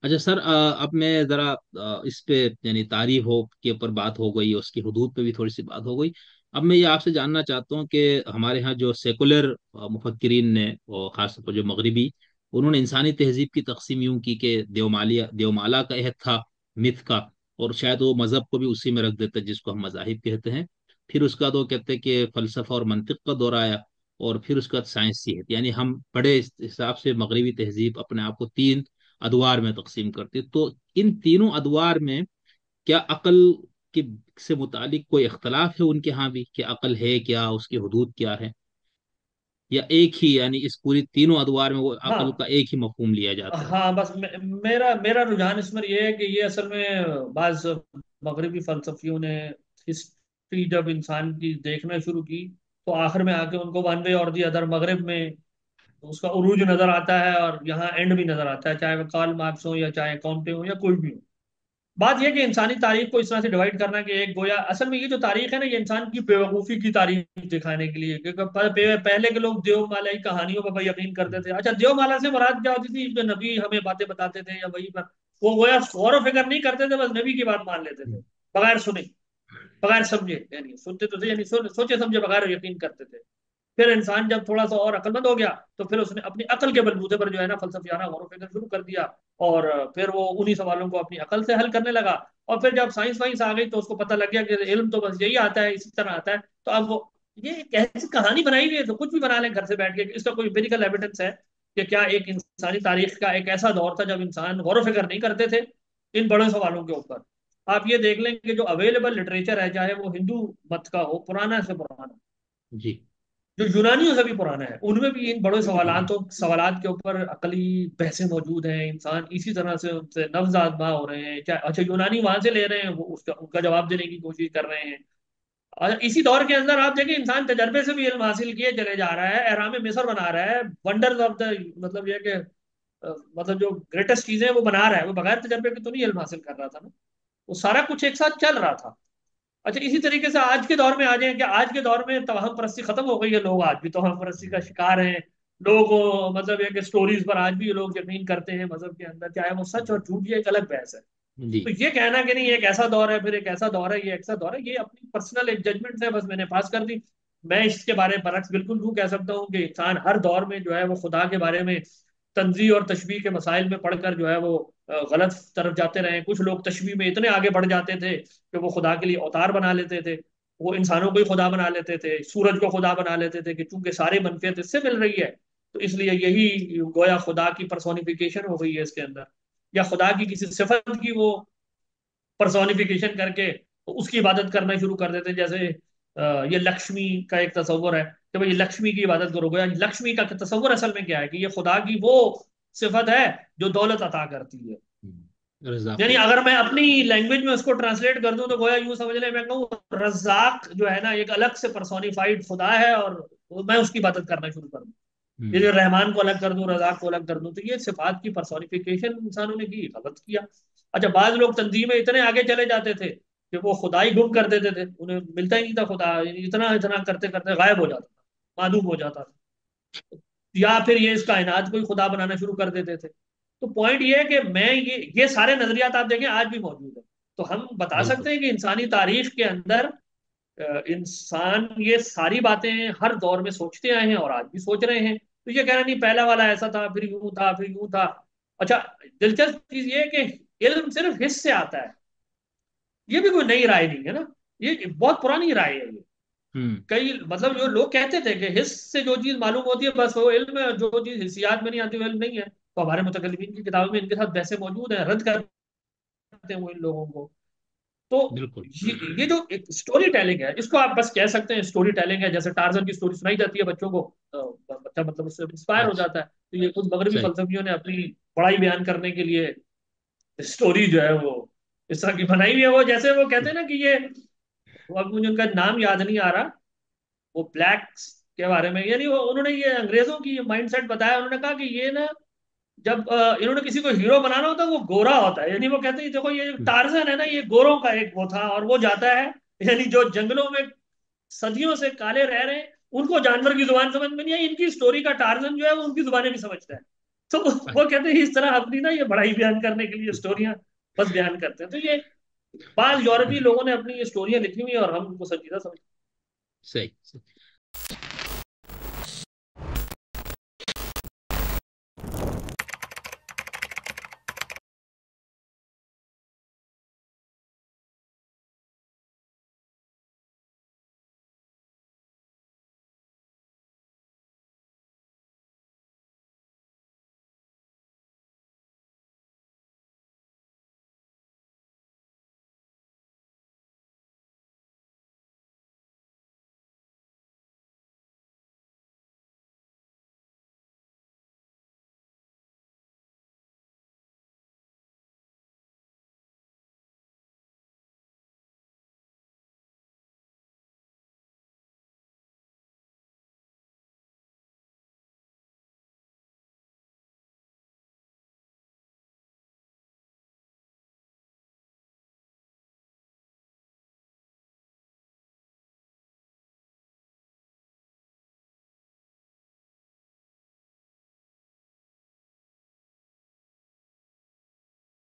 अच्छा सर, अब मैं जरा इस पे यानी तारीख हो के ऊपर बात हो गई, उसकी हदूद पे भी थोड़ी सी बात हो गई। अब मैं ये आपसे जानना चाहता हूँ कि हमारे यहाँ जो सेकुलर मुफक्किरीन ने, और खासतौर पर जो मगरिबी, उन्होंने इंसानी तहजीब की तकसीम यूं की कि देवमालिया देवमाला का अहद था, मिथ का, और शायद वो मजहब को भी उसी में रख देते हैं, जिसको हम मजाहिब कहते हैं। फिर उसका बाद वो कहते हैं कि फलसफा और मंतिक का दौर आया, और फिर उसके बाद साइंसियत। यानी हम बड़े इस हिसाब से मगरिबी तहजीब अपने आप को तीन अदवार में तकसीम करती है। तो इन तीनों अदवार में क्या अकल के से मुतालिक कोई इख्तलाफ है उनके यहाँ भी, कि अकल है क्या, उसकी हदूद क्या है, या एक ही, यानी इस पूरी तीनों अदवार में वो अकल हाँ का एक ही मफहूम लिया जाता है? हाँ, बस मेरा मेरा रुझान इसमें ये है कि ये असल में बाज मगरबी फलसफियों ने हिस्ट्री जब इंसान की देखना शुरू की, तो आखिर में आके उनको वन वे और दी अदर मगरिब में उसका उरूज नजर आता है, और यहाँ एंड भी नजर आता है, चाहे वो कार्ल मार्क्स हो या चाहे कॉन्टे हो या कोई भी हो। बात यह कि इंसानी तारीख को इस तरह से डिवाइड करना कि एक गोया, असल में ये जो तारीख है ना, ये इंसान की बेवकूफ़ी की तारीख दिखाने के लिए, क्योंकि पहले के लोग देवमाला की कहानियों पर यकीन करते थे। अच्छा, देवमाला से मुराद क्या होती थी? जो नबी हमें बातें बताते थे या वही पर, वो गोया गौर व फिक्र नहीं करते थे, बस नबी की बात मान लेते थे, बगैर सुने, बगैर समझे, यानी सुनते तो थे, यानी सोचे समझे बगैर यकीन करते थे। फिर इंसान जब थोड़ा सा और अक्लमंद हो गया, तो फिर उसने अपनी अकल के बलबूते पर जो है ना फलसफियाना गौर व फिक्र शुरू कर दिया, और फिर वो उन्हीं सवालों को अपनी अकल से हल करने लगा। और फिर जब साइंस वाइंस आ गई, तो उसको पता लग गया कि इल्म तो बस यही आता है, इसी तरह आता है। तो अब वो ये एक ऐसी कहानी बनाई हुई है, तो कुछ भी बना लें घर से बैठ के, इसका कोई एम्पिरिकल एविडेंस है कि क्या एक इंसानी तारीख का एक ऐसा दौर था जब इंसान गौर व फिक्र नहीं करते थे इन बड़े सवालों के ऊपर? आप ये देख लें कि जो अवेलेबल लिटरेचर है, चाहे वो हिंदू मत का हो, पुराना से पुराना, जी। जो यूनानियों से भी पुराना है, उनमें भी इन बड़े सवालात के ऊपर अकली बहसें मौजूद हैं। इंसान इसी तरह से उनसे नवजात हो रहे हैं, चाहे अच्छा यूनानी वहां से ले रहे हैं, वो उसका उनका जवाब देने की कोशिश कर रहे हैं। और इसी दौर के अंदर आप देखिए, इंसान तजर्बे से भी इल्म हासिल किए चले जा रहा है, एहराम मिस्र बना रहा है, वंडर्स ऑफ द, मतलब ये कि मतलब जो ग्रेटेस्ट चीजें हैं वो बना रहा है, वो बगैर तजर्बे के तो नहीं इल्म हासिल कर रहा था ना। वो सारा कुछ एक साथ चल रहा था। अच्छा, इसी तरीके से आज के दौर में आ जाए कि आज के दौर में तवहम परस्ती खत्म हो गई है, लोग आज भी तवहम परस्ती का शिकार हैं। लोगों को मतलब ये कि स्टोरीज पर आज भी लोग यकीन करते हैं मजहब के अंदर, चाहे वो सच और झूठ, ये एक अलग बहस है। जी। तो ये कहना कि नहीं एक ऐसा दौर है, फिर एक ऐसा दौर है, ये ऐसा दौर है, ये अपनी पर्सनल एक जजमेंट है, बस मैंने पास कर दी। मैं इसके बारे में बरक्स बिल्कुल यूं कह सकता हूँ कि इंसान हर दौर में जो है वो खुदा के बारे में तंजीह और तशबीह के मसाइल में पढ़कर जो है वो गलत तरफ जाते रहे। कुछ लोग तशबीह में इतने आगे बढ़ जाते थे कि वो खुदा के लिए अवतार बना लेते थे, वो इंसानों को ही खुदा बना लेते थे, सूरज को खुदा बना लेते थे, कि चूंकि सारी मनफियत इससे मिल रही है, तो इसलिए यही गोया खुदा की पर्सोनिफिकेशन हो गई है इसके अंदर, या खुदा की किसी सिफत की वो पर्सोनिफिकेशन करके उसकी इबादत करना शुरू कर देते हैं। जैसे ये लक्ष्मी का एक तस्वर है कि भाई लक्ष्मी की इबादत करोगे। लक्ष्मी का तस्वर असल में क्या है कि ये खुदा की वो सिफत है जो दौलत अता करती है। यानी रज़ाक़ुल। अगर मैं अपनी लैंग्वेज में उसको ट्रांसलेट कर दूं, तो गोया यूं समझ ले, मैं कहूँ रज्जाक जो है ना एक अलग से पर्सोनिफाइड खुदा है, और मैं उसकी इबादत करना शुरू कर दूं। ये जो हम्म। रहमान को अलग कर दूं, रजाक को अलग कर दूं, तो ये सिफात की पर्सोनिफिकेशन इंसानों ने की, गलत किया। अच्छा, बाद लोग तंजीमें इतने आगे चले जाते थे कि वो खुदा ही गुम कर देते थे, उन्हें मिलता ही नहीं था खुदा, इतना इतना करते करते गायब हो जाता था, मालूम हो जाता था, या फिर ये इस कायनात को ही खुदा बनाना शुरू कर देते थे। तो पॉइंट ये है कि मैं ये सारे नजरियात आप देखें आज भी मौजूद है। तो हम बता बिल्कुल। सकते हैं कि इंसानी तारीख के अंदर इंसान ये सारी बातें हर दौर में सोचते आए हैं और आज भी सोच रहे हैं। तो ये कह रहे नहीं पहला वाला ऐसा था, फिर यूं था, फिर यूं था। अच्छा, दिलचस्प चीज ये है कि इल्म सिर्फ हिस्स से आता है, ये भी कोई नई राय नहीं है ना, ये बहुत पुरानी राय है ये। हम्म। कई मतलब जो लोग कहते थे कि हिस्स से जो चीज मालूम होती है बस वो इल्म है, जो चीज हिस्सियात में नहीं आती वो इल्म नहीं है। तो हमारे मुतकल्लिमीन की किताबों में इनके साथ बहसें मौजूद हैं, रद्द करते हैं वो इन लोगों को। तो बिल्कुल। ये जो एक स्टोरी टेलिंग है, इसको आप बस कह सकते हैं स्टोरी टेलिंग है। जैसे टार्जन की स्टोरी सुनाई जाती है बच्चों को, बच्चा मतलब उससे इंस्पायर हो अच्छा। जाता है। तो ये खुद मगरबी सही। फलसफियों ने अपनी बड़ाई बयान करने के लिए स्टोरी जो है वो इस तरह की बनाई हुई है। वो जैसे वो कहते हैं ना कि ये, वो अब मुझे उनका नाम याद नहीं आ रहा, वो ब्लैक्स के बारे में, यानी वो उन्होंने ये अंग्रेजों की माइंडसेट बताया। उन्होंने कहा कि ये ना जब इन्होंने किसी को हीरो बनाना होता है वो गोरा होता है, यानी वो कहते हैं देखो ये हम्म। टार्जन है ना, ये गोरों का एक वो था, और वो जाता है, यानी जो जंगलों में सदियों से काले रह रहे हैं, उनको जानवर की जुबान समझ में नहीं आई, इनकी स्टोरी का टार्जन जो है वो उनकी जुबानें भी समझता है। तो वो कहते हैं इस तरह अपनी ना ये बड़ाई बयान करने के लिए स्टोरियां बस बयान करते हैं। तो ये बाद यूरोपीय लोगों ने अपनी ये स्टोरियां लिखी हुई है और हम उनको संजीदा समझते सही, सही।